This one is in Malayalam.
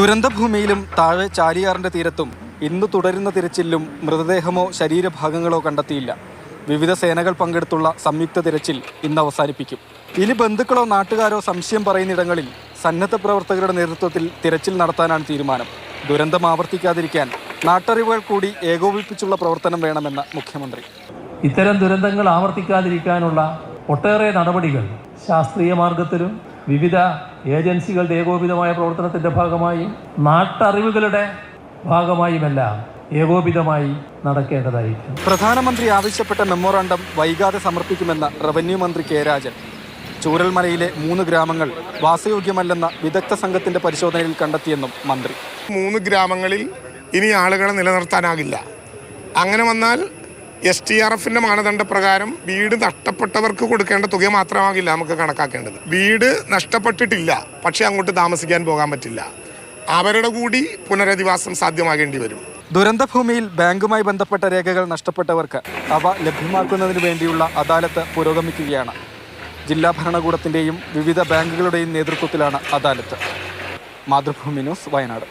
ദുരന്തഭൂമിയിലും താഴെ ചാലിയാറിന്റെ തീരത്തും ഇന്ന് തുടരുന്ന തിരച്ചിലും മൃതദേഹമോ ശരീരഭാഗങ്ങളോ കണ്ടെത്തിയില്ല. വിവിധ സേനകൾ പങ്കെടുത്തുള്ള സംയുക്ത തിരച്ചിൽ ഇന്ന് അവസാനിപ്പിക്കും. ഇനി ബന്ധുക്കളോ നാട്ടുകാരോ സംശയം പറയുന്നിടങ്ങളിൽ സന്നദ്ധ പ്രവർത്തകരുടെ നേതൃത്വത്തിൽ തിരച്ചിൽ നടത്താനാണ് തീരുമാനം. ദുരന്തം ആവർത്തിക്കാതിരിക്കാൻ നാട്ടറിവുകൾ കൂടി ഏകോപിപ്പിച്ചുള്ള പ്രവർത്തനം വേണമെന്ന് മുഖ്യമന്ത്രി. ഇത്തരം ദുരന്തങ്ങൾ ആവർത്തിക്കാതിരിക്കാനുള്ള ഒട്ടേറെ നടപടികൾ ശാസ്ത്രീയ മാർഗത്തിലും വിവിധ ഏജൻസികളുടെ ഏകോപിതമായ പ്രവർത്തനത്തിൻ്റെ ഭാഗമായും നാട്ടറിവുകളുടെ ഭാഗമായുമെല്ലാം ഏകോപിതമായി നടക്കേണ്ടതായിരിക്കും. പ്രധാനമന്ത്രി ആവശ്യപ്പെട്ട മെമ്മോറാണ്ടം വൈകാതെ സമർപ്പിക്കുമെന്ന് റവന്യൂ മന്ത്രി കെ രാജൻ. ചൂരൽമലയിലെ 3 ഗ്രാമങ്ങൾ വാസയോഗ്യമല്ലെന്ന വിദഗ്ധ സംഘത്തിന്റെ പരിശോധനയിൽ കണ്ടെത്തിയെന്നും മന്ത്രി. 3 ഗ്രാമങ്ങളിൽ ഇനി ആളുകളെ നിലനിർത്താനാകില്ല. അങ്ങനെ വന്നാൽ STRFിൻ്റെ മാനദണ്ഡപ്രകാരം വീട് നഷ്ടപ്പെട്ടവർക്ക് കൊടുക്കേണ്ട തുക മാത്രമാകില്ല നമുക്ക് കണക്കാക്കേണ്ടത്. വീട് നഷ്ടപ്പെട്ടിട്ടില്ല, പക്ഷെ അങ്ങോട്ട് താമസിക്കാൻ പോകാൻ പറ്റില്ല. അവരുടെ കൂടി പുനരധിവാസം സാധ്യമാകേണ്ടി വരും. ദുരന്തഭൂമിയിൽ ബാങ്കുമായി ബന്ധപ്പെട്ട രേഖകൾ നഷ്ടപ്പെട്ടവർക്ക് അവ ലഭ്യമാക്കുന്നതിന് വേണ്ടിയുള്ള അദാലത്ത് പുരോഗമിക്കുകയാണ്. ജില്ലാ ഭരണകൂടത്തിൻ്റെയും വിവിധ ബാങ്കുകളുടെയും നേതൃത്വത്തിലാണ് അദാലത്ത്. മാതൃഭൂമി ന്യൂസ്, വയനാട്.